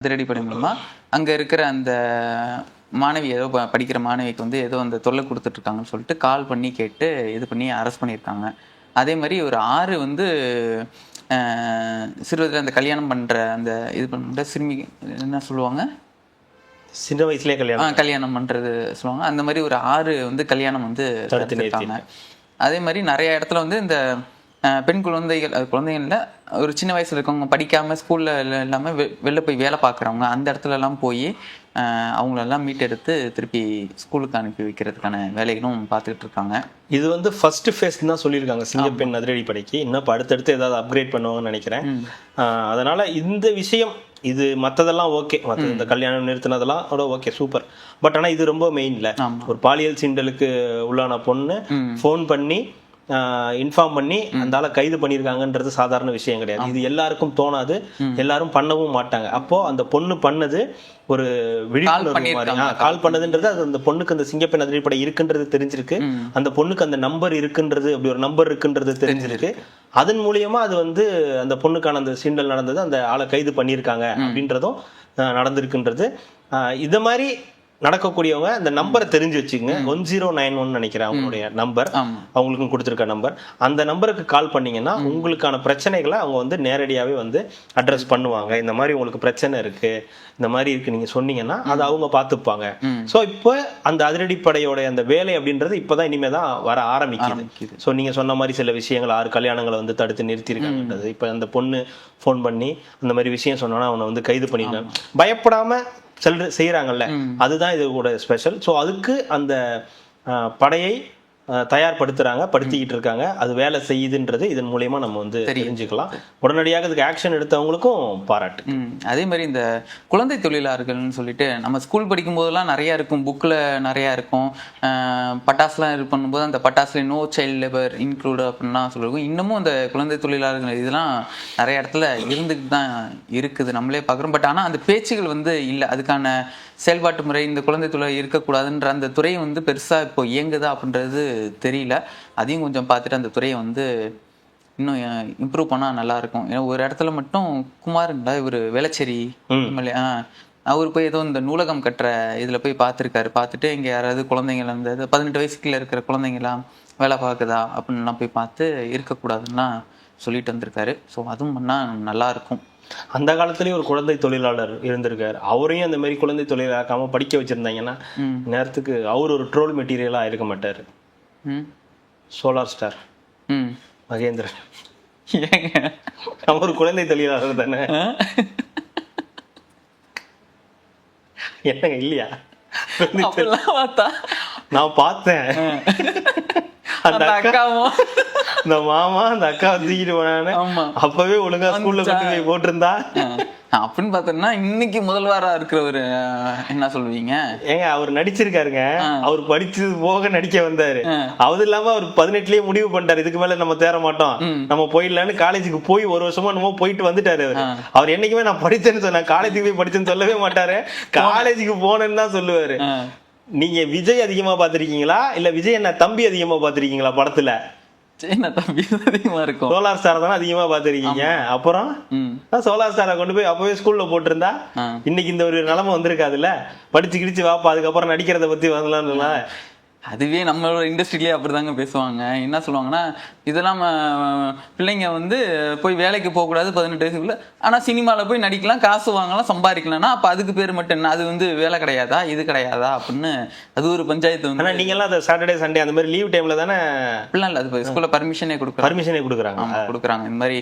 அதிரடிப்படை மூலமா அங்க இருக்கிற அந்த மாணவி ஏதோ படிக்கிற மாணவிக்கு வந்து ஏதோ அந்த தொல்லை கொடுத்துட்டு இருக்காங்கன்னு சொல்லிட்டு கால் பண்ணி கேட்டு இது பண்ணி அரெஸ்ட் பண்ணியிருக்காங்க. அதே மாதிரி ஒரு 6 வந்து சிறுவர்கள் அந்த கல்யாணம் பண்ற அந்த இது பண்ற சிறுமி என்ன சொல்லுவாங்க, சின்ன வயசுலேயே கல்யாணம் பண்றது சொல்லுவாங்க. அந்த மாதிரி ஒரு 6 வந்து கல்யாணம் வந்து தடுத்திருக்காங்க. அதே மாதிரி நிறைய இடத்துல வந்து இந்த பெண் குழந்தைகள், அது குழந்தைகள்ல ஒரு சின்ன வயசுல இருக்கவங்க படிக்காம ஸ்கூல்ல இல்லாம வெளில போய் வேலை பார்க்குறவங்க அந்த இடத்துல எல்லாம் போய் அவங்களெல்லாம் மீட்டெடுத்து திருப்பி ஸ்கூலுக்கு அனுப்பி வைக்கிறதுக்கான வேலைகளும் பார்த்துக்கிட்டு இருக்காங்க. இது வந்து ஃபர்ஸ்ட் ஃபேஸ் தான் சொல்லியிருக்காங்க சிங்கப்பெண் அதிரடிப்படைக்கு. இன்னும் இப்போ அடுத்தடுத்து ஏதாவது அப்கிரேட் பண்ணுவாங்கன்னு நினைக்கிறேன். அதனால இந்த விஷயம் இது மற்றதெல்லாம் ஓகே, மற்ற இந்த கல்யாணம் நிறுத்தினதெல்லாம் ஓகே சூப்பர். பட் ஆனால் இது ரொம்ப மெயின்ல ஒரு பாலியல் சீண்டலுக்கு உள்ளான பொண்ணு ஃபோன் பண்ணி இன்ஃபார்ம் பண்ணி அந்த ஆளை கைது பண்ணியிருக்காங்கன்றது சாதாரண விஷயம் கிடையாது. இது எல்லாருக்கும் தோணாது, எல்லாரும் பண்ணவும் மாட்டாங்க. அப்போ அந்த பொண்ணு பண்ணது ஒரு விழிப்புணர்வு மாதிரி கால் பண்ணதுன்றது, அது அந்த பொண்ணுக்கு அந்த சிங்கப்பெண் அதிரடிப்படை இருக்குன்றது தெரிஞ்சிருக்கு, அந்த பொண்ணுக்கு அந்த நம்பர் இருக்குன்றது, அப்படி ஒரு நம்பர் இருக்குன்றது தெரிஞ்சிருக்கு. அதன் மூலியமா அது வந்து அந்த பொண்ணுக்கான அந்த சீண்டல் நடந்தது, அந்த ஆளை கைது பண்ணியிருக்காங்க அப்படின்றதும் நடந்திருக்குன்றது. இத மாதிரி நடக்கக்கூடியவங்க அந்த நம்பரை தெரிஞ்சு வச்சுக்கோங்க. 1091 நினைக்கிறேன் அவங்களுடைய நம்பர், அவங்களுக்கும் கொடுத்துருக்க நம்பர். அந்த நம்பருக்கு கால் பண்ணீங்கன்னா உங்களுக்கான பிரச்சனைகளை அவங்க வந்து நேரடியாகவே வந்து அட்ரஸ் பண்ணுவாங்க. இந்த மாதிரி உங்களுக்கு பிரச்சனை இருக்கு, இந்த மாதிரி இருக்கு நீங்க சொன்னீங்கன்னா அதை அவங்க பார்த்துப்பாங்க. ஸோ இப்போ அந்த அதிரடிப்படையோட அந்த வேலை அப்படின்றது இப்போதான் இனிமே தான் வர ஆரம்பிக்குது. ஸோ நீங்க சொன்ன மாதிரி சில விஷயங்கள் 6 கல்யாணங்களை வந்து தடுத்து நிறுத்தியிருக்காங்கன்றது. இப்போ அந்த பொண்ணு ஃபோன் பண்ணி அந்த மாதிரி விஷயம் சொன்னோன்னா அவனை வந்து கைது பண்ணிருக்காங்க. பயப்படாம செய்யறாங்கல்ல, அதுதான் இது கூட ஸ்பெஷல். ஸோ அதுக்கு அந்த படையை தயார்படுத்துறாங்க, படுத்திக்கிட்டு இருக்காங்க. அது வேலை செய்யுதுன்றது இதன் மூலியமா நம்ம வந்து தெரிஞ்சுக்கலாம். உடனடியாக இதுக்கு ஆக்ஷன் எடுத்தவங்களுக்கும் பாராட்டு. அதே மாதிரி இந்த குழந்தை தொழிலாளர்கள்னு சொல்லிட்டு நம்ம ஸ்கூல் படிக்கும் போதெல்லாம் நிறைய இருக்கும், புக்ல நிறைய இருக்கும். பட்டாசுலாம் இது பண்ணும்போது அந்த பட்டாசுல நோ சைல்ட் லேபர் இன்க்ளூட் அப்படின்லாம் சொல்லிருக்கும். இன்னமும் அந்த குழந்தை தொழிலாளர்கள் இதெல்லாம் நிறைய இடத்துல இருந்துட்டு தான் இருக்குது, நம்மளே பார்க்குறோம். பட் ஆனால் அந்த பேச்சுகள் வந்து இல்லை, அதுக்கான செயல்பாட்டு முறை இந்த குழந்தை தொழில் இருக்கக்கூடாதுன்ற அந்த துறையை வந்து பெருசாக இப்போ இயங்குதா அப்படின்றது தெரியல. அதையும் கொஞ்சம் பார்த்துட்டு அந்த துறையை வந்து இன்னும் இம்ப்ரூவ் பண்ணால் நல்லா இருக்கும். ஏன்னா ஒரு இடத்துல மட்டும் குமாருங்களா, இவர் வேளச்சேரி எம்எல்ஏ, அவர் போய் ஏதோ இந்த நூலகம் கட்டுற இதில் போய் பார்த்துருக்காரு. பார்த்துட்டு இங்கே யாராவது குழந்தைங்கள இந்த 18 வயசுக்குள்ள இருக்கிற குழந்தைங்களாம் வேலை பார்க்குதா அப்படின்லாம் போய் பார்த்து இருக்கக்கூடாதுன்னா சொல்லிட்டு வந்திருக்காரு. ஸோ அதுவும் பண்ணால் நல்லா இருக்கும். அந்த காலத்திலேயே ஒரு குழந்தை தொழிலாளர் இருந்திருக்காரு. அவரையும் அந்த மாதிரி குழந்தை தொழிலாக்காம படிக்க வச்சிருந்தாங்கன்னா நேரத்துக்கு அவர் ஒரு ட்ரோல் மெட்டீரியலா இருக்க மாட்டாரு. சோலார் ஸ்டார் மகேந்திரன் அவர் குழந்தை தொழிலாளர் தானே. என்னங்க இல்லையா? நான் பார்த்தேன். அந்த அக்காவும் இந்த மாமா அந்த அக்கா தூக்கிட்டு போனானே, அப்பவே ஒழுங்கா ஸ்கூல்ல கொண்டு போய் போட்டிருந்தா அப்படின்னு பார்த்தோம்னா இன்னைக்கு முதல்வரா இருக்கிறவரு என்ன சொல்லுவீங்க? ஏங்க அவர் நடிச்சிருக்காருங்க, அவர் படிச்சது போக நடிக்க வந்தாரு. அது இல்லாம அவர் 18லயே முடிவு பண்ணிட்டாரு, இதுக்கு மேல நம்ம தேர மாட்டோம், நம்ம போயிடலான்னு காலேஜுக்கு போய் 1 வருஷமா நம்ம போயிட்டு வந்துட்டாரு. அவர் என்னைக்குமே நான் படிச்சேன்னு சொன்ன, காலேஜுக்கு போய் படிச்சேன்னு சொல்லவே மாட்டாரு, காலேஜுக்கு போனேன்னு தான் சொல்லுவாரு. நீங்க விஜய் அதிகமா பாத்திருக்கீங்களா இல்ல விஜய் என்ன தம்பி அதிகமா பாத்திருக்கீங்களா படத்துல? சோலார் ஸ்டார் தானே அதிகமா பாத்திருக்கீங்க. அப்புறம் சோலார் ஸ்டாரை கொண்டு போய் அப்பவே ஸ்கூல்ல போட்டிருந்தா இன்னைக்கு இந்த ஒரு நிலைமை வந்திருக்காதுல்ல. படிச்சு கிடிச்சு வாப்பா, அதுக்கப்புறம் நடிக்கிறத பத்தி வரலாம்ல. அதுவே நம்மளோட இண்டஸ்ட்ரியிலே அப்படிதாங்க பேசுவாங்க. என்ன சொல்லுவாங்கன்னா, இதெல்லாம் பிள்ளைங்க வந்து போய் வேலைக்கு போகக்கூடாது 18 வயசுக்குள்ள, ஆனால் சினிமாவில் போய் நடிக்கலாம், காசு வாங்கலாம், சம்பாதிக்கலாம்னா அப்போ அதுக்கு பேர் மட்டும் என்ன, அது வந்து வேலை கிடையாதா, இது கிடையாதா அப்படின்னு அது ஒரு பஞ்சாயத்து வந்து. ஆனால் நீங்கள்லாம் அந்த சாட்டர்டே சண்டே அந்த மாதிரி லீவ் டைம்ல தானே? அப்படிலாம் இல்லை, அது ஸ்கூலில் பர்மிஷனே கொடுக்குறாங்க. இந்த மாதிரி